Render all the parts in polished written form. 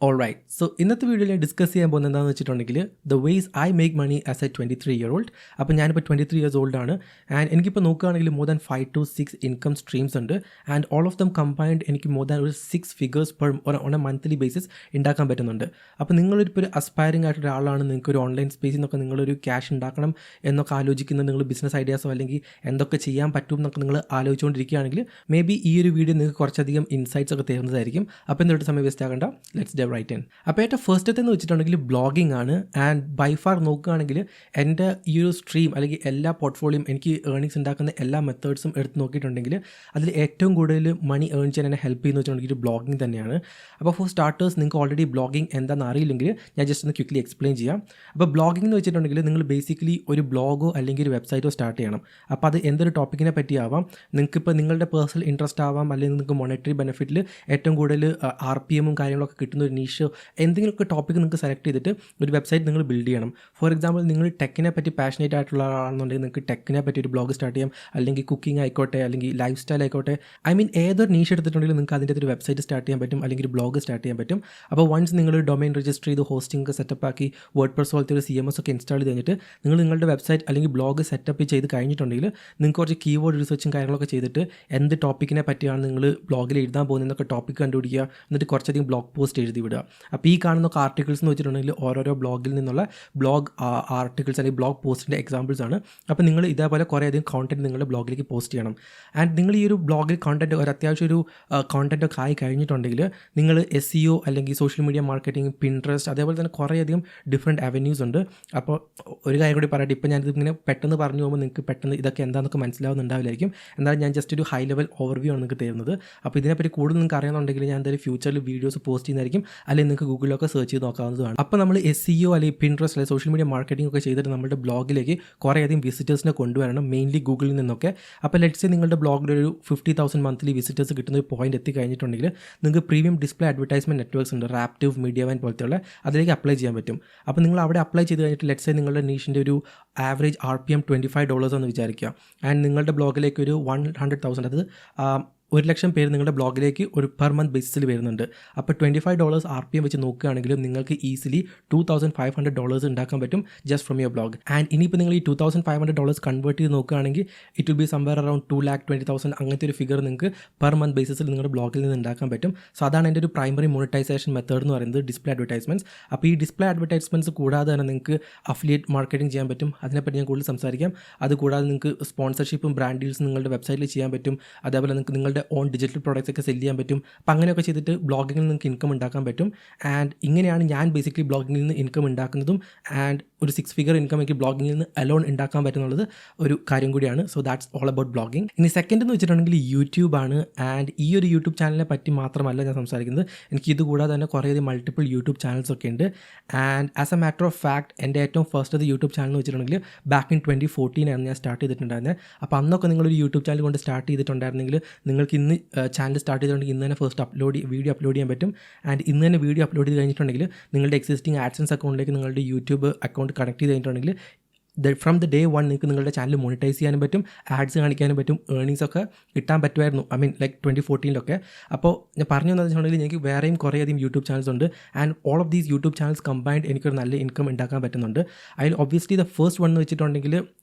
Alright. So ഇന്നത്തെ വീഡിയോയിൽ ഞാൻ ഡിസ്കസ് ചെയ്യാൻ പോകുന്നത് എന്താണെന്ന് വെച്ചിട്ടുണ്ടെങ്കിൽ the ways I make money as a 23-year-old. അപ്പോൾ ഞാനിപ്പോൾ 23 years old ആണ്. ആൻഡ് എനിക്കിപ്പോൾ നോക്കുകയാണെങ്കിൽ more than 5 to 6 income streams ഉണ്ട്. And all of them combined എനിക്ക് മോർ ദാൻ ഒരു 6 figures on a monthly basis ഉണ്ടാക്കാൻ പറ്റുന്നുണ്ട്. അപ്പോൾ നിങ്ങളിപ്പോൾ ഒരു അസ്പയറിംഗ് ആയിട്ട് ഒരാളാണ്, നിങ്ങൾക്ക് ഒരു ഓൺലൈൻ സ്പേസിൽ നിന്നൊക്കെ നിങ്ങളൊരു ക്യാഷ് ഉണ്ടാക്കണം എന്നൊക്കെ ആലോചിക്കുന്നത്, നിങ്ങൾ ബിസിനസ് ഐഡിയാസോ അല്ലെങ്കിൽ എന്തൊക്കെ ചെയ്യാൻ പറ്റും എന്നൊക്കെ നിങ്ങൾ ആലോചിച്ചുകൊണ്ടിരിക്കുകയാണെങ്കിൽ മേ ബി ഈ ഒരു വീഡിയോ നിങ്ങൾക്ക് കുറച്ചധികം ഇൻസൈറ്റ്സ് ഒക്കെ തരുന്നതായിരിക്കും. അപ്പോൾ എന്തൊട്ട് സമയം വേസ്റ്റ് ആകണ്ട, ലെറ്റ്സ് റൈറ്റ് ഇൻ. അപ്പോൾ ഏറ്റവും ഫസ്റ്റത്തെ എന്ന് വെച്ചിട്ടുണ്ടെങ്കിൽ ബ്ലോഗിംഗ് ആണ്. ആൻഡ് ബൈ ഫാർ നോക്കുകയാണെങ്കിൽ എൻ്റെ ഈ ഒരു സ്ട്രീം അല്ലെങ്കിൽ എല്ലാ പോർട്ട്ഫോളിയോയും എനിക്ക് ഏർണിങ്സ് ഉണ്ടാക്കുന്ന എല്ലാ മെത്തേഡ്സും എടുത്ത് നോക്കിയിട്ടുണ്ടെങ്കിൽ അതിൽ ഏറ്റവും കൂടുതൽ മണി ഏൺ ചെയ്യാൻ എന്നെ ഹെൽപ്പ് ചെയ്യുന്ന വെച്ചിട്ടുണ്ടെങ്കിൽ ബ്ലോഗിംഗ് തന്നെയാണ്. അപ്പോൾ ഫോർ സ്റ്റാർട്ടേഴ്സ് നിങ്ങൾക്ക് ഓൾറെഡി ബ്ലോഗിംഗ് എന്താണെന്ന് അറിയില്ലെങ്കിൽ ഞാൻ ജസ്റ്റ് ഒന്ന് ക്വിക്ക്ലി എക്സ്പ്ലെയിൻ ചെയ്യാം. അപ്പോൾ ബ്ലോഗിംഗ് എന്ന് വെച്ചിട്ടുണ്ടെങ്കിൽ നിങ്ങൾ ബേസിക്കലി ഒരു ബ്ലോഗോ അല്ലെങ്കിൽ ഒരു വെബ്സൈറ്റോ സ്റ്റാർട്ട് ചെയ്യണം. അപ്പോൾ അത് എന്തൊരു ടോപ്പിക്കിനെ പറ്റിയാവാം, നിങ്ങൾക്കിപ്പോൾ നിങ്ങളുടെ പേഴ്സണൽ ഇൻട്രസ്റ്റ് ആവാം, അല്ലെങ്കിൽ നിങ്ങൾക്ക് മോണിറ്ററി ബെനിഫിറ്റിൽ ഏറ്റവും കൂടുതൽ RPM കാര്യങ്ങളൊക്കെ കിട്ടുന്ന ഒരു നീഷോ എന്തെങ്കിലുമൊക്കെ ടോപ്പിക്ക് നിങ്ങൾക്ക് സെലക്ട് ചെയ്തിട്ട് ഒരു വെബ്സൈറ്റ് നിങ്ങൾ ബിൽഡ് ചെയ്യണം. ഫോർ എക്സാമ്പിൾ നിങ്ങൾ ടെക്കിനെ പറ്റി പാഷനേറ്റ് ആയിട്ടുള്ള ആളാണെന്നുണ്ടെങ്കിൽ നിങ്ങൾക്ക് ടെക്കിനെ പറ്റി ഒരു ബ്ലോഗ് സ്റ്റാർട്ട് ചെയ്യാം, അല്ലെങ്കിൽ കുക്കിംഗ് ആയിക്കോട്ടെ, അല്ലെങ്കിൽ ലൈഫ് സ്റ്റൈൽ ആയിക്കോട്ടെ. ഏതൊരു നീഷ് എടുത്തിട്ടുണ്ടെങ്കിൽ നിങ്ങൾക്ക് അതിൻ്റെ ഒരു വെബ്സൈറ്റ് സ്റ്റാർട്ട് ചെയ്യാൻ പറ്റും, അല്ലെങ്കിൽ ഒരു ബ്ലോഗ് സ്റ്റാർട്ട് ചെയ്യാൻ പറ്റും. അപ്പോൾ വൺസ് നിങ്ങൾ ഡൊമൈൻ രജിസ്റ്റർ ചെയ്ത് ഹോസ്റ്റിംഗ് സെറ്റപ്പ് ആക്കി വേർഡ്പ്രസ് പോലത്തെ ഒരു CMS ഒക്കെ ഇൻസ്റ്റാൾ ചെയ്ത് കഴിഞ്ഞിട്ട് നിങ്ങൾ നിങ്ങളുടെ വെബ്സൈറ്റ് അല്ലെങ്കിൽ ബ്ലോഗ് സെറ്റപ്പ് ചെയ്ത് കഴിഞ്ഞിട്ടുണ്ടെങ്കിൽ നിങ്ങൾക്ക് കുറച്ച് കീവേഡ് റിസർച്ചും കാര്യങ്ങളൊക്കെ ചെയ്തിട്ട് എന്ത് ടോപ്പിക്കിനെ പറ്റിയാണ് നിങ്ങൾ ബ്ലോഗിൽ എഴുതാൻ പോകുന്നതൊക്കെ ടോപ്പിക്ക് കണ്ടുപിടിക്കുക, എന്നിട്ട് കുറച്ചധികം ബ്ലോഗ് പോസ്റ്റ് എഴുതി വിടുക. അപ്പോൾ ഈ കാണുന്ന ആർട്ടിക്കിൾസ് എന്ന് വെച്ചിട്ടുണ്ടെങ്കിൽ ഓരോരോ ബ്ലോഗിൽ നിന്നുള്ള ബ്ലോഗ് ആർട്ടിക്കിൾസ് അല്ലെങ്കിൽ ബ്ലോഗ് പോസ്റ്റിൻ്റെ എക്സാമ്പിൾസ് ആണ്. അപ്പോൾ നിങ്ങൾ ഇതേപോലെ കുറേയധികം കോണ്ടന്റ് നിങ്ങളുടെ ബ്ലോഗിലേക്ക് പോസ്റ്റ് ചെയ്യണം. ആൻഡ് നിങ്ങൾ ഈ ഒരു ബ്ലോഗിൽ കോണ്ടന്റ് ഒരു അത്യാവശ്യം ഒരു കോണ്ടന്റ് ഒക്കെ ആയി കഴിഞ്ഞിട്ടുണ്ടെങ്കിൽ നിങ്ങൾ SEO അല്ലെങ്കിൽ സോഷ്യൽ മീഡിയ മാർക്കറ്റിംഗ്, പിൻട്രസ്റ്റ്, അതേപോലെ തന്നെ കുറേയധികം ഡിഫറെൻറ്റ് അവന്യൂസ് ഉണ്ട്. അപ്പോൾ ഒരു കാര്യം കൂടി പറയട്ടെ, ഇപ്പോൾ ഞാനിത് ഇങ്ങനെ പെട്ടെന്ന് പറഞ്ഞു പോകുമ്പോൾ നിങ്ങൾക്ക് പെട്ടെന്ന് ഇതൊക്കെ എന്താണെന്നൊക്കെ മനസ്സിലാവുന്നുണ്ടാവില്ലായിരിക്കും. എന്നാലും ഞാൻ ജസ്റ്റ് ഒരു ഹൈ ലെവൽ ഓവർവ്യൂ ആണ് നിങ്ങൾക്ക് തരുന്നത്. അപ്പോൾ ഇതിനെപ്പറ്റി കൂടുതൽ നിങ്ങൾക്ക് അറിയാമെന്നുണ്ടെങ്കിൽ ഞാൻ എന്തായാലും ഫ്യൂച്ചറിൽ വീഡിയോസ് പോസ്റ്റ് ചെയ്യുന്നതായിരിക്കും, അല്ലെങ്കിൽ നിങ്ങൾക്ക് ഗൂഗിളിലൊക്കെ സെർച്ച് ചെയ്ത് നോക്കാവുന്നതാണ്. അപ്പോൾ നമ്മൾ SEO അല്ലെങ്കിൽ പിൻട്രസ്റ്റ് അല്ലെങ്കിൽ സോഷ്യൽ മീഡിയ മാർക്കറ്റിംഗ് ഒക്കെ ചെയ്തിട്ട് നമ്മുടെ ബ്ലോഗിലേക്ക് കുറേയധികം വിസിറ്റേഴ്സിനെ കൊണ്ടുവരണം, മെയിൻലി ഗൂഗിളിൽ നിന്നൊക്കെ. അപ്പോൾ ലെറ്റ്സ് സേ നിങ്ങളുടെ ബ്ലോഗിൽ ഒരു 50,000 മന്ത്ലി വിസിറ്റേഴ്സ് കിട്ടുന്ന ഒരു പോയിന്റ് എത്തിക്കഴിഞ്ഞിട്ടുണ്ടെങ്കിൽ നിങ്ങൾക്ക് പ്രീമിയം ഡിസ്പ്ലേ അഡ്വർടൈസ്മെൻറ്റ് നെറ്റ്വർക്ക്സ് ഉണ്ട്, റാപ്റ്റീവ്, മീഡിയവൈൻ പോലത്തെയുള്ള, അതിലേക്ക് അപ്ലൈ ചെയ്യാൻ പറ്റും. അപ്പോൾ നിങ്ങൾ അവിടെ അപ്ലൈ ചെയ്ത് കഴിഞ്ഞിട്ട് ലെറ്റ്സ് സേ നിങ്ങളുടെ നീഷിൻ്റെ ഒരു ആവറേജ് RPM $25 എന്ന് വിചാരിക്കുക. ആൻഡ് നിങ്ങളുടെ ബ്ലോഗിലേക്ക് ഒരു 100,000, അത് 1,00,000 പേര് നിങ്ങളുടെ ബ്ലോഗിലേക്ക് ഒരു പെർ മന്ത് ബേസിസിൽ വരുന്നുണ്ട്. അപ്പോൾ $25 RPM വെച്ച് നോക്കുകയാണെങ്കിലും നിങ്ങൾക്ക് ഈസിലി $2,500 ഉണ്ടാക്കാൻ പറ്റും just from your blog. And ഇനിയിപ്പോൾ നിങ്ങൾ ഈ $2,500 കൺവേർട്ട് ചെയ്ത് നോക്കുകയാണെങ്കിൽ it will be somewhere around 2,20,000 അങ്ങനത്തെ ഒരു ഫിഗർ നിങ്ങൾക്ക് പെർ മന്ത് ബേസിസിൽ നിങ്ങളുടെ ബ്ലോഗിൽ നിന്ന് ഉണ്ടാക്കാൻ പറ്റും. സോ അതാണ് എൻ്റെ ഒരു പ്രൈമറി മോണിറ്റൈസേഷൻ മെത്തേഡ് എന്ന് പറയുന്നത്, ഡിസ്പ്ലേ അഡ്വർടൈസ്മെൻറ്റ്സ്. അപ്പോൾ ഈ ഡിസ്പ്ലേ അഡ്വർടൈസ്മെൻറ്റ്സ് കൂടാതെ തന്നെ നിങ്ങൾക്ക് അഫിലിയേറ്റ് മാർക്കറ്റിംഗ് ചെയ്യാൻ പറ്റും. അതിനെപ്പറ്റി ഞാൻ കൂടുതൽ സംസാരിക്കാം. അതുകൂടാതെ നിങ്ങൾക്ക് സ്പോൺസർഷിപ്പും ബ്രാൻഡ് ഡീൽസ് നിങ്ങളുടെ വെബ്സൈറ്റിൽ ചെയ്യാൻ പറ്റും. അതേപോലെ നിങ്ങൾക്ക് നിങ്ങളുടെ ഓൺ ഡിജിറ്റൽ പ്രോഡക്റ്റ്സ് ഒക്കെ സെല് ചെയ്യാൻ പറ്റും. അപ്പോൾ അങ്ങനെയൊക്കെ ചെയ്തിട്ട് ബ്ലോഗിങ്ങിൽ നിങ്ങൾക്ക് ഇൻകം ഉണ്ടാക്കാൻ പറ്റും. ആൻഡ് ഇങ്ങനെയാണ് ഞാൻ ബേസിക്കലി ബ്ലോഗിങ്ങിൽ നിന്ന് ഇൻകം ഉണ്ടാക്കുന്നതും. ആൻഡ് ഒരു 6 figure ഇൻകം എനിക്ക് ബ്ലോഗിങ്ങിൽ നിന്ന് അലോൺ ഉണ്ടാക്കാൻ പറ്റുന്നുള്ളത് ഒരു കാര്യം കൂടിയാണ്. So that's all about blogging. ഇനി സെക്കൻഡ് എന്ന് വെച്ചിട്ടുണ്ടെങ്കിൽ യൂട്യൂബാണ്. ആൻഡ് ഈ ഒരു യൂട്യൂബ് ചാനലിനെ പറ്റി മാത്രമല്ല ഞാൻ സംസാരിക്കുന്നത്, എനിക്ക് ഇത് കൂടാതെ തന്നെ കുറേയധികം മൾട്ടിപ്പിൾ യൂട്യൂബ് ചാനൽസ് ഒക്കെ ഉണ്ട്. And as A matter of fact എൻ്റെ ഏറ്റവും ഫസ്റ്റ് യൂട്യൂബ് ചാനൽ എന്ന് വെച്ചിട്ടുണ്ടെങ്കിൽ ബാക്ക് ഇൻ 2014 ആയിരുന്നു ഞാൻ സ്റ്റാർട്ട് ചെയ്തിട്ടുണ്ടായിരുന്നത്. അപ്പോൾ അന്നൊക്കെ നിങ്ങളൊരു യൂട്യൂബ് ചാനൽ കൊണ്ട് സ്റ്റാർട്ട് ചെയ്തിട്ടുണ്ടായിരുന്നെങ്കിൽ നിങ്ങൾക്ക് ഇന്ന് ചാനൽ സ്റ്റാർട്ട് ചെയ്തിട്ടുണ്ടെങ്കിൽ ഇന്ന് തന്നെ ഫസ്റ്റ് വീഡിയോ അപ്ലോഡ് ചെയ്യാൻ പറ്റും. ആൻഡ് ഇന്ന് തന്നെ വീഡിയോ അപ്ലോഡ് ചെയ്ത് കഴിഞ്ഞിട്ടുണ്ടെങ്കിൽ നിങ്ങളുടെ എക്സിസ്റ്റിംഗ് ആഡ്സൻസ് അക്കൗണ്ടിലേക്ക് നിങ്ങളുടെ യൂട്യൂബ് അക്കൗണ്ട് കണക്ട് ചെയ്ത് കഴിഞ്ഞിട്ടുണ്ടെങ്കിൽ ഫ്രം ദ ഡേ വൺ നിങ്ങൾക്ക് നിങ്ങളുടെ ചാനൽ മോണിറ്റൈസ് ചെയ്യാനും പറ്റും, ആഡ്സ് കാണിക്കാനും പറ്റും, ഏർണിങ്സ് ഒക്കെ കിട്ടാൻ പറ്റുമായിരുന്നു. ലൈക്ക് 2014 അപ്പോൾ ഞാൻ പറഞ്ഞു തന്നത് വെച്ചിട്ടുണ്ടെങ്കിൽ എനിക്ക് വേറെയും കുറേയധികം യൂട്യൂബ് ചാനൽസ് ഉണ്ട്. And all of these YouTube channels combined എനിക്കൊരു നല്ല ഇൻകം ഉണ്ടാക്കാൻ പറ്റുന്നുണ്ട്. അതിൽ ഒബ്വിയസ്ലി ദ ഫസ്റ്റ് വൺ എന്ന് വെച്ചിട്ടുണ്ടെങ്കിൽ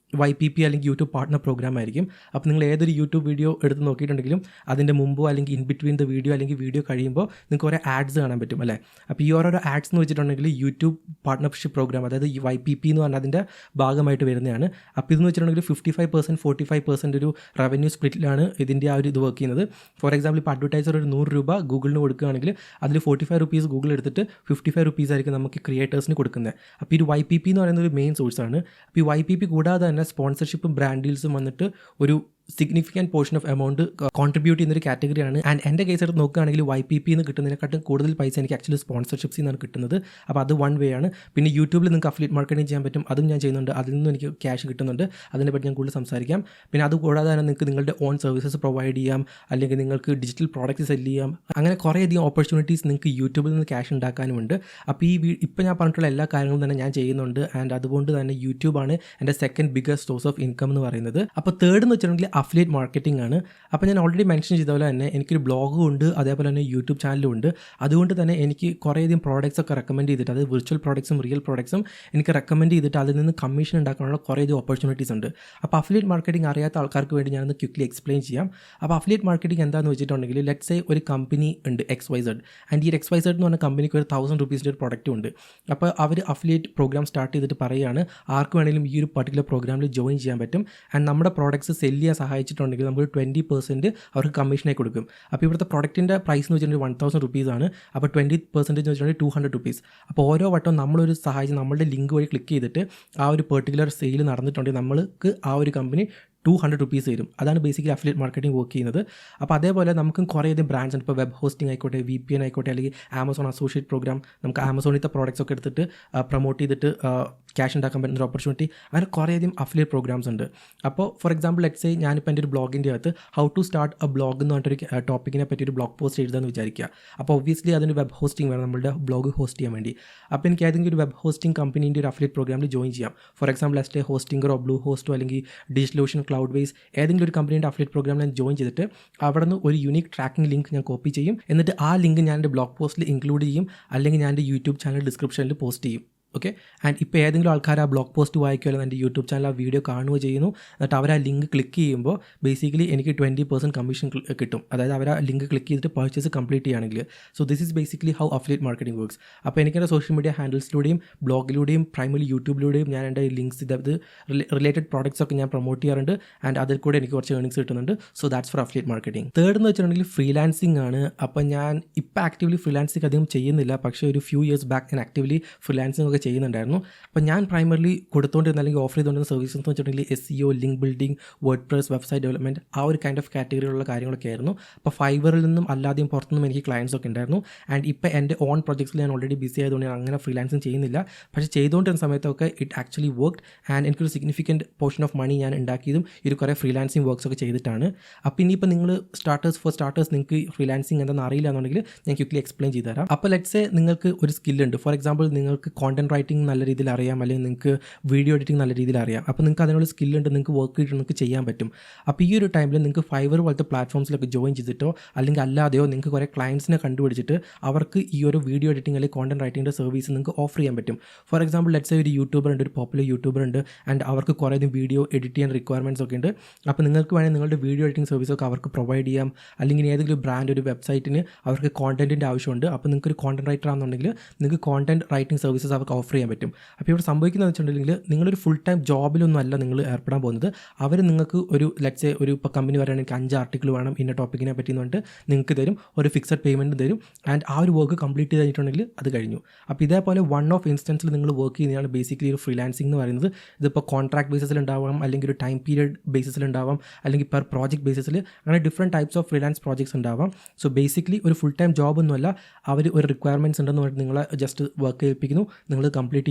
YPP അല്ലെങ്കിൽ യൂട്യൂബ് പാർട്ട്ണർ പ്രോഗ്രാം ആയിരിക്കും. അപ്പോൾ നിങ്ങൾ ഏതൊരു യൂട്യൂബ് വീഡിയോ എടുത്ത് നോക്കിയിട്ടുണ്ടെങ്കിലും അതിൻ്റെ മുമ്പോ അല്ലെങ്കിൽ ഇൻ ബിറ്റ്വീൻ ദ വീഡിയോ അല്ലെങ്കിൽ വീഡിയോ കഴിയുമ്പോൾ നിങ്ങൾക്ക് ഓരോ ആഡ്സ് കാണാൻ പറ്റും അല്ലേ. അപ്പോൾ ഈ ഓരോരോ ആഡ്സ് എന്ന് വെച്ചിട്ടുണ്ടെങ്കിൽ യൂട്യൂബ് പാർട്ട്ണർഷിപ്പ് പ്രോഗ്രാം, അതായത് ഈ YPP എന്ന് പറഞ്ഞാൽ അതിൻ്റെ ഭാഗമായിട്ട് വരുന്നതാണ്. അപ്പോൾ ഇതെന്ന് വെച്ചിട്ടുണ്ടെങ്കിൽ 55% 45% ഒരു റവന്യൂ സ്പ്ലിറ്റിലാണ് ഇതിൻ്റെ ആ ഒരു ഇത് വർക്ക് ചെയ്യുന്നത്. ഫോർ എക്സാമ്പിൾ ഇപ്പോൾ അഡ്വർടൈസർ ഒരു 100 രൂപ ഗൂഗിളിന് കൊടുക്കുകയാണെങ്കിൽ അതിൽ 45 rupees ഗൂഗിൾ എടുത്തിട്ട് 55 rupees ആയിരിക്കും നമുക്ക് ക്രിയേറ്റേഴ്സിന് കൊടുക്കുന്നത്. അപ്പോൾ ഈ YPP എന്ന് പറയുന്നത് ഒരു മെയിൻ സോഴ്സാണ്. അപ്പോൾ ഈ YPP കൂടാതെ തന്നെ സ്പോൺസർഷിപ്പും ബ്രാൻഡ് ഡീൽസും വന്നിട്ട് ഒരു significant portion of amount contribute ചെയ്യുന്നൊരു കാറ്റഗറിയാണ്. ആൻഡ് എൻ്റെ കേസ് എടുത്ത് നോക്കുകയാണെങ്കിൽ YPP എന്ന് കിട്ടുന്നതിനെക്കാട്ടും കൂടുതൽ പൈസ എനിക്ക് ആക്ച്വലി സ്പോൺസർഷിപ്സിൽ നിന്നാണ് കിട്ടുന്നത്. അപ്പോൾ അത് വൺ വേ ആണ്. പിന്നെ യൂട്യൂബിൽ നിങ്ങൾക്ക് അഫിലിയേറ്റ് മാർക്കറ്റിംഗ് ചെയ്യാൻ പറ്റും, അതും ഞാൻ ചെയ്യുന്നുണ്ട്. അതിൽ നിന്നും എനിക്ക് ക്യാഷ് കിട്ടുന്നുണ്ട്. അതിനെപ്പറ്റി ഞാൻ കൂടുതൽ സംസാരിക്കാം. പിന്നെ അതുകൂടാതെ തന്നെ നിങ്ങൾക്ക് നിങ്ങളുടെ ഓൺ സർവീസസ് പ്രൊവൈഡ് ചെയ്യാം, അല്ലെങ്കിൽ നിങ്ങൾക്ക് ഡിജിറ്റൽ പ്രോഡക്റ്റ്സ് സെല് ചെയ്യാം. അങ്ങനെ കുറേയധികം ഓപ്പർച്യൂണിറ്റീസ് നിങ്ങൾക്ക് യൂട്യൂബിൽ നിന്ന് ക്യാഷ് ഉണ്ടാക്കാനുമുണ്ട്. അപ്പോൾ ഇപ്പോൾ ഞാൻ പറഞ്ഞിട്ടുള്ള എല്ലാ കാര്യങ്ങളും തന്നെ ഞാൻ ചെയ്യുന്നുണ്ട്. ആൻഡ് അതുകൊണ്ട് തന്നെ യൂട്യൂബാണ് എൻ്റെ second biggest source of income എന്ന് പറയുന്നത്. അപ്പോൾ തേർഡ് എന്ന് വെച്ചിട്ടുണ്ടെങ്കിൽ അഫിലിയേറ്റ് മാർക്കറ്റിംഗ് ആണ്. അപ്പോൾ ഞാൻ ഓൾറെഡി മെൻഷൻ ചെയ്ത പോലെ തന്നെ എനിക്കൊരു ബ്ലോഗും ഉണ്ട്, അതേപോലെ തന്നെ യൂട്യൂബ് ചാനലും ഉണ്ട്. അതുകൊണ്ട് തന്നെ എനിക്ക് കുറേയധികം പ്രോഡക്റ്റ്സ് ഒക്കെ റെക്കമെൻഡ് ചെയ്തിട്ട്, അത് വിർച്വൽ പ്രോഡക്ട്സും റിയൽ പ്രോഡക്ട്സും എനിക്ക് റെക്കമെൻഡ് ചെയ്തിട്ട് അതിൽ നിന്ന് കമ്മീഷൻ ഉണ്ടാക്കാനുള്ള കുറേയധികം ഓപ്പർച്യൂണിറ്റീസ് ഉണ്ട്. അപ്പോൾ അഫിലിയേറ്റ് മാർക്കറ്റിംഗ് അറിയാത്ത ആൾക്കാർക്ക് വേണ്ടി ഞാനൊന്ന് ക്വിക്ലി എക്സ്പ്ലെയിൻ ചെയ്യാം. അപ്പോൾ അഫിലിയേറ്റ് മാർക്കറ്റിംഗ് എന്താണെന്ന് വെച്ചിട്ടുണ്ടെങ്കിൽ, ലെറ്റ്സ് സേ ഒരു കമ്പനി ഉണ്ട് XYZ, ആൻഡ് ഈ XYZ എന്ന് പറഞ്ഞ കമ്പനിക്ക് ഒരു 1000 രൂപീസിൻ്റെ ഒരു പ്രൊഡക്റ്റും ഉണ്ട്. അപ്പോൾ അവർ അഫിലിയേറ്റ് പ്രോഗ്രാം സ്റ്റാർട്ട് ചെയ്തിട്ട് പറയുകയാണ് ആർക്ക് വേണമെങ്കിലും ഈ ഒരു പർട്ടിക്കുലർ പ്രോഗ്രാമിൽ ജോയിൻ ചെയ്യാൻ പറ്റും. ആൻഡ് നമ്മുടെ പ്രോഡക്ട്സ് സെല് ചെയ്യാൻ സഹായിച്ചിട്ടുണ്ടെങ്കിൽ നമുക്ക് 20% അവർക്ക് കമ്മീഷനായി കൊടുക്കും. അപ്പോൾ ഇവിടുത്തെ പ്രൊഡക്റ്റിൻ്റെ പ്രൈസ് എന്ന് വെച്ചിട്ടുണ്ടെങ്കിൽ 1000 രൂപീസാണ്. അപ്പോൾ 20% എന്ന് വെച്ചിട്ടുണ്ടെങ്കിൽ 200 രൂപീസ്. അപ്പോൾ ഓരോ വട്ടം നമ്മളൊരു സഹായിച്ച് നമ്മളുടെ ലിങ്ക് വഴി ക്ലിക്ക് ചെയ്തിട്ട് ആ ഒരു പെർട്ടിക്കുലർ സെയിൽ നടന്നിട്ടുണ്ടെങ്കിൽ നമ്മൾക്ക് ആ ഒരു കമ്പനി 200 രൂപീസ് തരും. അതാണ് ബേസിക്കലി അഫിലിയേറ്റ് മാർക്കറ്റിംഗ് വർക്ക് ചെയ്യുന്നത്. അപ്പോൾ അതേപോലെ നമുക്കും കുറേയധികം ബ്രാൻഡ്സ് ഉണ്ട്. ഇപ്പോൾ വെബ് ഹോസ്റ്റിംഗ് ആയിക്കോട്ടെ, VPN ആയിക്കോട്ടെ, അല്ലെങ്കിൽ ആമസോൺ അസോസിയേറ്റ് പ്രോഗ്രാം, നമുക്ക് ആമസോണിലത്തെ പ്രോഡക്റ്റ്സ് ഒക്കെ എടുത്തിട്ട് പ്രൊമോട്ട് ചെയ്തിട്ട് ക്യാഷ് ഉണ്ടാക്കാൻ പറ്റുന്ന ഒരു ഓപ്പർച്യൂണിറ്റി, അങ്ങനെ കുറേയധികം അഫിലിയേറ്റ് പ്രോഗ്രാംസ് ഉണ്ട്. അപ്പോൾ ഫോർ എക്സാമ്പിൾ ലെറ്റ്സ് സേ ഞാനിപ്പോൾ എൻ്റെ ഒരു ബ്ലോഗിൻ്റെ അകത്ത് how to start a blog എന്ന് പറഞ്ഞിട്ടൊരു ടോപ്പിക്കിനെ പറ്റി ഒരു ബ്ലോഗ് പോസ്റ്റ് എഴുതാമെന്ന് വിചാരിക്കുക. അപ്പോൾ ഒബ്വിയസ്ലി അതിന് വെബ് ഹോസ്റ്റിംഗ് വേണം നമ്മളുടെ ബ്ലോഗ് ഹോസ്റ്റ് ചെയ്യാൻ വേണ്ടി. അപ്പോൾ എനിക്ക് ഏതെങ്കിലും ഒരു വെബ് ഹോസ്റ്റിംഗ് കമ്പനീൻ്റെ ഒരു അഫിലിയേറ്റ് പ്രോഗ്രാമിൽ ജോയിൻ ചെയ്യാം. ഫോർ എക്സാമ്പിൾ ലെറ്റ്സ് സേ ഹോസ്റ്റിംഗറോ ബ്ലൂ ഹോസ്റ്റോ അല്ലെങ്കിൽ ഡിജിറ്റലോഷൻ, ക്ലൗഡ് ബേസ് ഏതെങ്കിലും ഒരു കമ്പനീൻ്റെ അഫിലിയേറ്റ് പ്രോഗ്രാം ഞാൻ ജോയിൻ ചെയ്തിട്ട് അവിടെ നിന്ന് ഒരു യൂണിക് ട്രാക്കിംഗ് ലിങ്ക് ഞാൻ കോപ്പി ചെയ്യും. എന്നിട്ട് ആ ലിങ്ക് ഞാൻ എൻ്റെ ബ്ലോഗ് പോസ്റ്റിൽ ഇൻക്ലൂഡ് ചെയ്യും, അല്ലെങ്കിൽ ഞാൻ എൻ്റെ യൂട്യൂബ് ചാനൽ ഡിസ്ക്രിപ്ഷനിൽ പോസ്റ്റ് ചെയ്യും. ഓക്കെ, ആൻഡ് ഇപ്പോൾ ഏതെങ്കിലും ആൾക്കാർ ആ ബ്ലോഗ് പോസ്റ്റ് വായിക്കുകയോ അല്ലെങ്കിൽ എൻ്റെ യൂട്യൂബ് ചാനൽ ആ വീഡിയോ കാണുകയോ ചെയ്യുന്നു, എന്നിട്ട് അവർ ആ ലിങ്ക് ക്ലിക്ക് ചെയ്യുമ്പോൾ ബേസിക്കലി എനിക്ക് 20% കമ്മീഷൻ കിട്ടും. അതായത് അവർ ആ ലിങ്ക് ക്ലിക്ക് ചെയ്തിട്ട് പർച്ചേസ് കംപ്ലീറ്റ് ചെയ്യുകയാണെങ്കിൽ. So this is basically how affiliate marketing works. അപ്പോൾ എനിക്ക് എൻ്റെ സോഷ്യൽ മീഡിയ ഹാൻഡിൽസിലൂടെയും ബ്ലോഗിലൂടെയും പ്രൈമറി യൂട്യൂബിലൂടെയും ഞാൻ എൻ്റെ ലിങ്ക്സ് ഇത് റിലേറ്റഡ് പ്രോഡക്ട്സ് ഒക്കെ ഞാൻ പ്രൊമോട്ട് ചെയ്യാറുണ്ട്. ആൻഡ് അതിൽ കൂടെ എനിക്ക് കുറച്ച് ഏർണിങ്സ് കിട്ടുന്നുണ്ട്. So that's four affiliate marketing. Third എന്ന് വെച്ചിട്ടുണ്ടെങ്കിൽ ഫ്രീലാൻസിംഗ് ആണ്. അപ്പോൾ ഞാൻ ഇപ്പോൾ ആക്റ്റീവ്ലി ഫ്രീലാൻസിംഗ് അധികം ചെയ്യുന്നില്ല, പക്ഷേ ഒരു ഫ്യൂ ഇയേഴ്സ് ബാക്ക് ഞാൻ ആക്റ്റീവ്ലി ഫ്രീലാൻസിംഗ് ഒക്കെ ചെയ്യുന്നുണ്ടായിരുന്നു. അപ്പോൾ ഞാൻ പ്രൈമറിലി കൊടുത്തുകൊണ്ടിരുന്ന അല്ലെങ്കിൽ ഓഫർ ചെയ്തുകൊണ്ടിരുന്ന സർവീസസ് എന്ന് വെച്ചിട്ടുണ്ടെങ്കിൽ SEO, link building, WordPress, website development, ആ ഒരു കൈൻഡ് ഓഫ് കാറ്റഗറിയിലുള്ള കാര്യങ്ങളൊക്കെ ആയിരുന്നു. അപ്പോൾ ഫൈവറിൽ നിന്നും അല്ലാതെയും പുറത്തുനിന്നും എനിക്ക് ക്ലയൻസ് ഒക്കെ ഉണ്ടായിരുന്നു. ആൻഡ് ഇപ്പോൾ എൻ്റെ ഓൺ പ്രൊജക്ട്സിൽ ഞാൻ ഓൾറെഡി ബിസി ആയതുകൊണ്ട് ഞാൻ അങ്ങനെ ഫ്രീലാൻസിങ് ചെയ്യുന്നില്ല. പക്ഷേ ചെയ്തുകൊണ്ടിരുന്ന സമയത്തൊക്കെ ഇറ്റ് ആക്ച്വലി വർക്ക്ഡ് ആൻഡ് എനിക്കൊരു സിഗ്നിഫിക്കൻറ്റ് പോർഷൻ ഓഫ് മണി ഞാൻ ഉണ്ടാക്കിയതും ഒരു കുറേ ഫ്രീലാൻസിങ് വർക്ക്സ് ഒക്കെ ചെയ്തിട്ടാണ്. അപ്പോൾ ഇനിയിപ്പോൾ നിങ്ങൾ സ്റ്റാർട്ടേഴ്സ് നിങ്ങൾക്ക് ഫ്രീലാൻസിങ് എന്താണെന്ന് അറിയില്ല എന്നുണ്ടെങ്കിൽ ഞാൻ ക്വിക്ലി എക്സ്പ്ലെയിൻ ചെയ്തു തരാം. അപ്പോൾ ലെറ്റ്സ് സേ നിങ്ങൾക്ക് ഒരു സ്കില്ലുണ്ട്. ഫോർ എക്സാമ്പിൾ നിങ്ങൾക്ക് കോണ്ടന്റ് റൈറ്റിംഗ് നല്ല രീതിയിൽ അറിയാം, അല്ലെങ്കിൽ നിങ്ങൾക്ക് വീഡിയോ എഡിറ്റിംഗ് നല്ല രീതിയിൽ അറിയാം. അപ്പോൾ നിങ്ങൾക്ക് അതിനുള്ള സ്കില്ലുണ്ട്, നിങ്ങൾക്ക് വർക്ക് ചെയ്തിട്ട് നിങ്ങൾക്ക് ചെയ്യാൻ പറ്റും. അപ്പോൾ ഈ ഒരു ടൈമിൽ നിങ്ങൾക്ക് ഫൈവർ പോലത്തെ പ്ലാറ്റ്ഫോംസിലൊക്കെ ജോയിൻ ചെയ്തിട്ടോ അല്ലെങ്കിൽ അല്ലാതെയോ നിങ്ങൾക്ക് കുറേ ക്ലയൻസിനെ കണ്ടുപിടിച്ചിട്ട് അവർക്ക് ഈ ഒരു വീഡിയോ എഡിറ്റിംഗ് അല്ലെങ്കിൽ കോണ്ടന്റ് റൈറ്റിംഗിൻ്റെ സർവീസ് നിങ്ങൾക്ക് ഓഫർ ചെയ്യാൻ പറ്റും. ഫോർ എക്സാമ്പിൾ ലെറ്റ്സ് സേ ഒരു യൂട്യൂബർ ഉണ്ട്, ഒരു പോപ്പുലർ യൂട്യൂബർ ഉണ്ട്, ആൻഡ് അവർക്ക് കുറേയധികം വീഡിയോ എഡിറ്റ് ചെയ്യാൻ റിക്വയർമെൻറ്റ്സ് ഒക്കെ ഉണ്ട്. അപ്പോൾ നിങ്ങൾക്ക് വേണമെങ്കിൽ നിങ്ങളുടെ വീഡിയോ എഡിറ്റിംഗ് സർവീസൊക്കെ അവർക്ക് പ്രൊവൈഡ് ചെയ്യാം. അല്ലെങ്കിൽ ഏതെങ്കിലും ബ്രാൻഡ് ഒരു വെബ്സൈറ്റിന് അവർക്ക് കോണ്ടന്റിൻ്റെ ആവശ്യമുണ്ട്. അപ്പോൾ നിങ്ങൾക്ക് ഒരു കോണ്ടന്റ് റൈറ്റർ ആണെന്നുണ്ടെങ്കിൽ നിങ്ങൾക്ക് കോണ്ടന്റ് റൈറ്റിംഗ് സർവീസസ് അവർക്ക് ഓഫർ ചെയ്യാൻ പറ്റും. അപ്പോൾ ഇവിടെ സംഭവിക്കുന്നത് വെച്ചിട്ടുണ്ടെങ്കിൽ നിങ്ങളൊരു ഫുൾ ടൈം ജോബിലൊന്നും അല്ല നിങ്ങൾ ഏർപ്പെടാൻ പോകുന്നത്. അവർ നിങ്ങൾക്ക് ഒരു ലെറ്റ്സ് ഒരു ഇപ്പോൾ കമ്പനി പറയുകയാണെങ്കിൽ 5 ആർട്ടിക്കിൾ വേണം ഇന്ന ടോപ്പിക്കിനെ പറ്റി എന്ന് പറഞ്ഞിട്ട് നിങ്ങൾക്ക് തരും, ഒരു ഫിക്സഡ് പേയ്മെൻറ്റ് തരും, ആൻഡ് ആ ഒരു വർക്ക് കംപ്ലീറ്റ് ചെയ്ത് കഴിഞ്ഞിട്ടുണ്ടെങ്കിൽ അത് കഴിഞ്ഞു. അപ്പോൾ ഇതേപോലെ വൺ ഓഫ് ഇൻസ്റ്റൻസിൽ നിങ്ങൾ വർക്ക് ചെയ്യുന്നതാണ് ബേസിക്കലി ഒരു ഫ്രീലാൻസിംഗ് എന്ന് പറയുന്നത്. ഇതിപ്പോൾ കോൺട്രാക്ട് ബേസിസിലുണ്ടാവാം, അല്ലെങ്കിൽ ഒരു ടൈം പീരിയഡ് ബേസിസിലുണ്ടാവാം, അല്ലെങ്കിൽ പെർ പ്രോജക്റ്റ് ബേസിസിൽ, അങ്ങനെ different types of freelance projects ഉണ്ടാവാം. സോ ബേസിക്കലി ഒരു ഫുൾ ടൈം ജോബൊന്നുമല്ല, അവർ ഒരു റിക്വയർമെൻറ്റ്സ് ഉണ്ടെന്ന് പറഞ്ഞിട്ട് നിങ്ങളെ ജസ്റ്റ് വർക്ക് ഏൽപ്പിക്കുന്നു, നിങ്ങൾ കംപ്ലീറ്റ്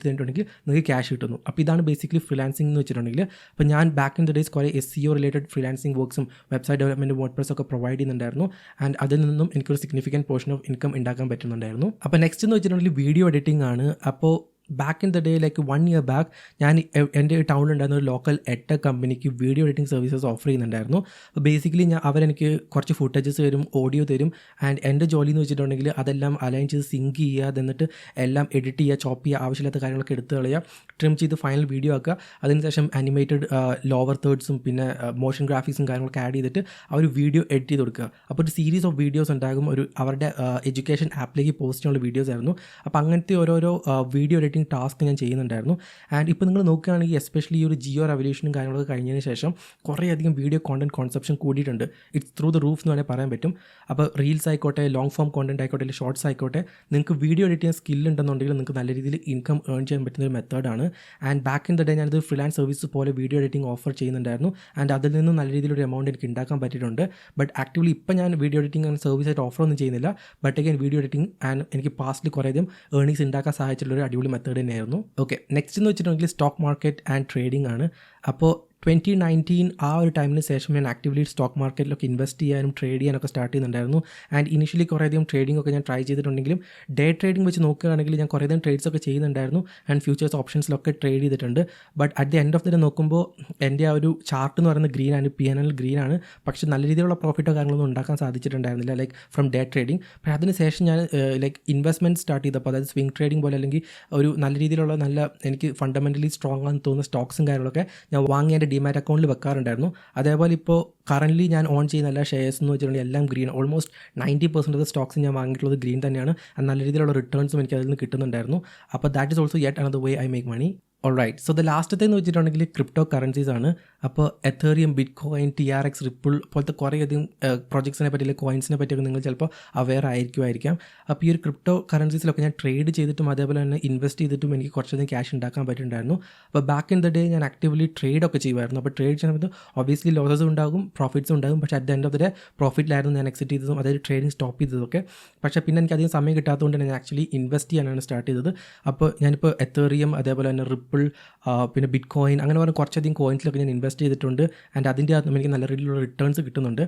ചെയ്തിട്ടുണ്ടെങ്കിൽ നിങ്ങൾക്ക് ക്യാഷ് കിട്ടുന്നു. അപ്പോൾ ഇതാണ് ബേസിക്കലി ഫ്രീലാൻസിംഗ് എന്ന് വെച്ചിട്ടുണ്ടെങ്കിൽ. അപ്പോൾ ഞാൻ ബാക്ക് ഇൻ ദ ഡേയ്സ് കുറേ SEO റിലേറ്റഡ് ഫ്രീലാൻസിംഗ് വർക്ക്സും വെബ്സൈറ്റ് ഡെവലപ്മെൻറ്റ് വേർഡ്പ്രസ് ഒക്കെ പ്രൊവൈഡ് ചെയ്യുന്നുണ്ടായിരുന്നു. ആൻഡ് അതിൽ നിന്നും എനിക്കൊരു സിഗ്നിഫിക്കൻറ്റ് പോർഷൻ ഓഫ് ഇൻകം ഉണ്ടാക്കാൻ പറ്റുന്നുണ്ടായിരുന്നു. അപ്പോൾ നെക്സ്റ്റ് എന്ന് വെച്ചിട്ടുണ്ടെങ്കിൽ വീഡിയോ എഡിറ്റിംഗ് ആണ്. അപ്പോൾ back in the day like 1 year back ഞാൻ എൻ്റെ ടൗണിലുണ്ടായിരുന്ന ഒരു ലോക്കൽ എഡ്ടെക് കമ്പനിക്ക് വീഡിയോ എഡിറ്റിംഗ് സർവീസസ് ഓഫർ ചെയ്യുന്നുണ്ടായിരുന്നു. അപ്പോൾ ബേസിക്കലി അവരെനിക്ക് കുറച്ച് ഫുട്ടേജസ് തരും, ഓഡിയോ തരും, ആൻഡ് എൻ്റെ ജോലി എന്ന് വെച്ചിട്ടുണ്ടെങ്കിൽ അതെല്ലാം അലൈൻ ചെയ്ത് സിങ്ക് ചെയ്യുക, എന്നിട്ട് എല്ലാം എഡിറ്റ് ചെയ്യുക, ചോപ്പ് ചെയ്യുക, ആവശ്യമില്ലാത്ത കാര്യങ്ങളൊക്കെ എടുത്ത് കളയുക, ട്രിം ചെയ്ത് ഫൈനൽ വീഡിയോ ആക്കുക. അതിനുശേഷം അനിമേറ്റഡ് ലോവർ തേർഡ്സും പിന്നെ മോഷൻ ഗ്രാഫിക്സും കാര്യങ്ങളൊക്കെ ആഡ് ചെയ്തിട്ട് ആ ഒരു വീഡിയോ എഡിറ്റ് ചെയ്ത് കൊടുക്കുക. അപ്പോൾ ഒരു സീരീസ് ഓഫ് വീഡിയോസ് ഉണ്ടാകും, അവരുടെ എഡ്യൂക്കേഷൻ ആപ്പിലേക്ക് പോസ്റ്റ് ചെയ്യാനുള്ള വീഡിയോസ് ആയിരുന്നു. അപ്പോൾ അങ്ങനത്തെ ഓരോരോ വീഡിയോ എഡിറ്റിംഗ് ടാസ്ക് ഞാൻ ചെയ്യുന്നുണ്ടായിരുന്നു. ആൻഡ് ഇപ്പോൾ നിങ്ങൾ നോക്കുകയാണെങ്കിൽ എസ്പെഷ്യലി ഈ ഒരു ജിയോ റെവല്യൂഷനും കാര്യങ്ങളൊക്കെ കഴിഞ്ഞതിന് ശേഷം കുറേയധികം വീഡിയോ കോണ്ടന്റ് കോൺസെപ്ഷൻ കൂടിയിട്ടുണ്ട്. ഇറ്റ്സ് ത്രൂ ദ റൂഫ് എന്ന് വേണമെങ്കിൽ പറയാൻ പറ്റും. അപ്പോൾ റീൽസ് ആയിക്കോട്ടെ, ലോങ് ഫോം കോണ്ടന്റ് ആയിക്കോട്ടെ, അല്ലെങ്കിൽ ഷോർട്സ് ആയിക്കോട്ടെ, നിങ്ങൾക്ക് വീഡിയോ എഡിറ്റ് ചെയ്യാൻ സ്കിൽ ഉണ്ടെന്നുണ്ടെങ്കിൽ നിങ്ങൾക്ക് നല്ല രീതിയിൽ ഇൻകം ഏൺ ചെയ്യാൻ പറ്റുന്ന ഒരു മെത്തേഡാണ്. And back in the day ഞാനത് ഫ്രീലാൻസ് സർവീസ് പോലെ വീഡിയോ എഡിറ്റിംഗ് ഓഫർ ചെയ്യുന്നുണ്ടായിരുന്നു. ആൻഡ് അതിൽ നിന്ന് നല്ല രീതിയിലൊരു എമൗണ്ട് എനിക്ക് ഉണ്ടാക്കാൻ പറ്റിയിട്ടുണ്ട്. ബട്ട് ആക്ച്വലി ഇപ്പോൾ ഞാൻ വീഡിയോ എഡിറ്റിംഗ് ആൻഡ് സർവീസായിട്ട് ഓഫർ ഒന്നും ചെയ്യുന്നില്ല. But again video editing and എനിക്ക് പാസ്റ്റിൽ കുറേയധികം ഏർണിങ്സ് ഉണ്ടാക്കാൻ സഹായിച്ചിട്ടുള്ള ഒരു അടിപൊളി മെത്തേഡ് തന്നെയായിരുന്നു. ഓക്കെ, നെക്സ്റ്റ് എന്ന് വെച്ചിട്ടുണ്ടെങ്കിൽ സ്റ്റോക്ക് മാർക്കറ്റ് ആൻഡ് ട്രേഡിംഗ് ആണ്. അപ്പോൾ 2019 ആ ഒരു ടൈമിന് ശേഷം ഞാൻ ആക്റ്റീവ്ലി സ്റ്റോക്ക് മാർക്കറ്റിലൊക്കെ ഇൻവെസ്റ്റ് ചെയ്യാനും ട്രേഡ് ചെയ്യാനൊക്കെ സ്റ്റാർട്ട് ചെയ്യുന്നുണ്ടായിരുന്നു. ആൻഡ് ഇനിഷ്യലി കുറേയധികം ട്രേഡിംഗ് ഒക്കെ ഞാൻ ട്രൈ ചെയ്തിട്ടുണ്ടെങ്കിലും ഡേ ട്രേഡിംഗ് വെച്ച് നോക്കുകയാണെങ്കിൽ ഞാൻ കുറേയധികം ട്രേഡ്സ് ഒക്കെ ചെയ്യുന്നുണ്ടായിരുന്നു ആൻഡ് ഫ്യൂച്ചേഴ്സ് ഓപ്ഷൻസിലൊക്കെ ട്രേഡ് ചെയ്തിട്ടുണ്ട്. But at the end of the day നോക്കുമ്പോൾ എൻ്റെ ആ ഒരു ചാർട്ട് എന്ന് പറയുന്നത് ഗ്രീനാണ്, PNL ഗ്രീനാണ്. പക്ഷേ നല്ല രീതിയിലുള്ള പ്രോഫിറ്റോ കാര്യങ്ങളൊന്നും ഉണ്ടാക്കാൻ സാധിച്ചിട്ടുണ്ടായിരുന്നില്ല ലൈക്ക് ഫ്രം ഡേ ട്രേഡിംഗ്. പക്ഷേ അതിനുശേഷം ഞാൻ ലൈക്ക് ഇൻവെസ്റ്റ്മെൻറ്റ് സ്റ്റാർട്ട് ചെയ്തപ്പോൾ, അതായത് സ്വിംഗ് ട്രേഡിംഗ് പോലെ അല്ലെങ്കിൽ ഒരു നല്ല രീതിയിലുള്ള എനിക്ക് ഫണ്ടമെൻ്റലി സ്ട്രോങ് ആണെന്ന് തോന്നുന്ന സ്റ്റോക്സും കാര്യങ്ങളൊക്കെ ഞാൻ വാങ്ങി എൻ്റെ ഡിമാറ്റ് അക്കൗണ്ടിൽ വെക്കാറുണ്ടായിരുന്നു. അതേപോലെ ഇപ്പോൾ കറൻ്റ്ലി ഞാൻ ഓൺ ചെയ്യുന്ന എല്ലാ ഷെയർസ് എന്ന് വെച്ചിട്ടുണ്ടെങ്കിൽ എല്ലാം green. Almost 90% of the stocks ഞാൻ വാങ്ങിയിട്ടുള്ളത് ഗ്രീൻ തന്നെയാണ്. നല്ല രീതിയിലുള്ള റിട്ടേൺസും എനിക്ക് അതിൽ നിന്ന് കിട്ടുന്നുണ്ടായിരുന്നു. അപ്പോൾ that is also yet another way I make money. Alright, so the ലാസ്റ്റത്തെ എന്ന് വെച്ചിട്ടുണ്ടെങ്കിൽ ക്രിപ്റ്റോ കറൻസീസ് ആണ്. അപ്പോൾ എത്തേറിയം, ബിറ്റ്കോയിൻ, TRX, റിപ്പിൾ പോലത്തെ കുറേയധികം പ്രോജക്ട്സിനെ പറ്റി അല്ലെങ്കിൽ കോയിൻസിനെ പറ്റിയൊക്കെ നിങ്ങൾ ചിലപ്പോൾ അവെയർ ആയിരിക്കും. അപ്പോൾ ഈ ഒരു ക്രിപ്റ്റോ കറൻസീസിലൊക്കെ ഞാൻ ട്രേഡ് ചെയ്തിട്ടും അതേപോലെ തന്നെ ഇൻവെസ്റ്റ് ചെയ്തിട്ടും എനിക്ക് കുറച്ചധികം ക്യാഷ് ഉണ്ടാക്കാൻ പറ്റിയിട്ടുണ്ടായിരുന്നു. അപ്പോൾ ബാക്ക് ഇൻ ദ ഡേ ഞാൻ ആക്റ്റീവ്ലി ട്രേഡൊക്കെ ചെയ്യുമായിരുന്നു. അപ്പോൾ ട്രേഡ് ചെയ്യുന്നത് ഒബ്വിയസ്ലി ലോസസും ഉണ്ടാകും, പ്രോഫിറ്റ്സും ഉണ്ടാകും. പക്ഷേ at the end of the day പ്രോഫിറ്റിലായിരുന്നു ഞാൻ എക്സിറ്റ് ചെയ്തതും, അതായത് ട്രേഡിംഗ് സ്റ്റോപ്പ് ചെയ്തതൊക്കെ. പക്ഷേ പിന്നെ എനിക്ക് അധികം സമയം കിട്ടാത്തതുകൊണ്ട് ഞാൻ ആക്ച്വലി ഇൻവെസ്റ്റ് ചെയ്യാനാണ് സ്റ്റാർട്ട് ചെയ്തത്. അപ്പോൾ ഞാനിപ്പോൾ എത്തേറിയം, അതേപോലെ തന്നെ റിപ്പിൾ, പിന്നെ ബിറ്റ്കോയിൻ, അങ്ങനെ പറഞ്ഞ കുറച്ചധികം കോയിൻസിലൊക്കെ ഞാൻ ഇൻവെസ്റ്റ് ചെയ്തിട്ടുണ്ട്. ആൻഡ് അതിൻ്റെ അകത്ത് എനിക്ക് നല്ല രീതിയിലുള്ള റിട്ടേൺസ് കിട്ടുന്നുണ്ട്.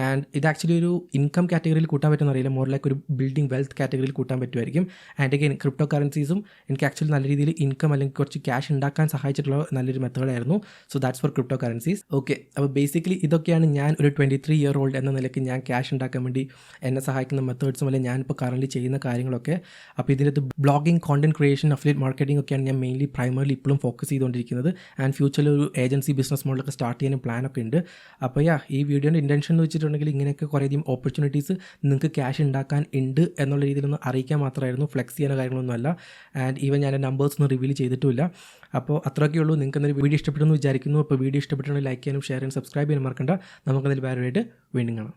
ആൻഡ് ഇത് ആക്ച്വലി ഒരു ഇൻകം കാറ്റഗറിയിൽ കൂട്ടാൻ പറ്റുമെന്ന് അറിയില്ല, മോർ ലൈക്ക് ഒരു ബിൽഡിംഗ് വെൽത്ത് കാറ്റഗറിയിൽ കൂട്ടാൻ പറ്റുമായിരിക്കും. ആൻഡ് അഗൈൻ ക്രിപ്റ്റോ കറൻസീസും എനിക്ക് ആക്ച്വലി നല്ല രീതിയിൽ ഇൻകം അല്ലെങ്കിൽ കുറച്ച് ക്യാഷ് ഉണ്ടാക്കാൻ സഹായിച്ചിട്ടുള്ള നല്ലൊരു മെത്തേഡായിരുന്നു. So that's for cryptocurrencies. Okay, അപ്പോൾ ബേസിക്കലി ഇതൊക്കെയാണ് ഞാൻ ഒരു 23 ഇയർ ഓൾഡ് എന്ന നിലയ്ക്ക് ഞാൻ ക്യാഷ് ഉണ്ടാക്കാൻ വേണ്ടി എന്നെ സഹായിക്കുന്ന മെത്തേഡ്സും അല്ലെങ്കിൽ ഞാനിപ്പോൾ കറൻറ്റ്ലി ചെയ്യുന്ന കാര്യങ്ങളൊക്കെ. അപ്പോൾ ഇതിനകത്ത് blogging, content creation, affiliate marketing ഒക്കെയാണ് ഞാൻ മെയിൻലി പ്രൈമറിലി ഇപ്പോഴും ഫോക്കസ് ചെയ്തുകൊണ്ടിരിക്കുന്നത്. ആൻഡ് ഫ്യൂച്ചറിൽ ഒരു ഏജൻസി ബിസിനസ് മോഡലൊക്കെ സ്റ്റാർട്ട് ചെയ്യാനും പ്ലാനൊക്കെ ഉണ്ട്. അപ്പോൾ ഈ വീഡിയോൻ്റെ ഇൻറ്റൻഷൻ എന്ന് വെച്ചിട്ടുണ്ടെങ്കിൽ ഇങ്ങനെയൊക്കെ കുറേയധികം ഓപ്പർച്യൂണിറ്റീസ് നിങ്ങൾക്ക് ക്യാഷ് ഉണ്ടാക്കാൻ ഉണ്ട് എന്നുള്ള രീതിയിലൊന്ന് അറിയിക്കാൻ മാത്രമായിരുന്നു, ഫ്ലെക്സ് ചെയ്യുന്ന കാര്യങ്ങളൊന്നുമല്ല. ആൻഡ് ഈവൻ ഞാൻ നമ്പേഴ്സ് ഒന്നും റിവീൽ ചെയ്തിട്ടുമില്ല. അപ്പോൾ അത്രയൊക്കെ ഉള്ളൂ. നിങ്ങൾക്ക് എന്തൊരു വീഡിയോ ഇഷ്ടപ്പെട്ടെന്ന് വിചാരിക്കുന്നു. അപ്പോൾ വീഡിയോ ഇഷ്ടപ്പെട്ടുണ്ടെങ്കിൽ ലൈക്ക് ചെയ്യാനും ഷെയർ ചെയ്യാനും സബ്സ്ക്രൈബ് ചെയ്യാനും മറക്കണ്ട. നമുക്കതിൽ വേറെ വീണ്ടും കാണാം.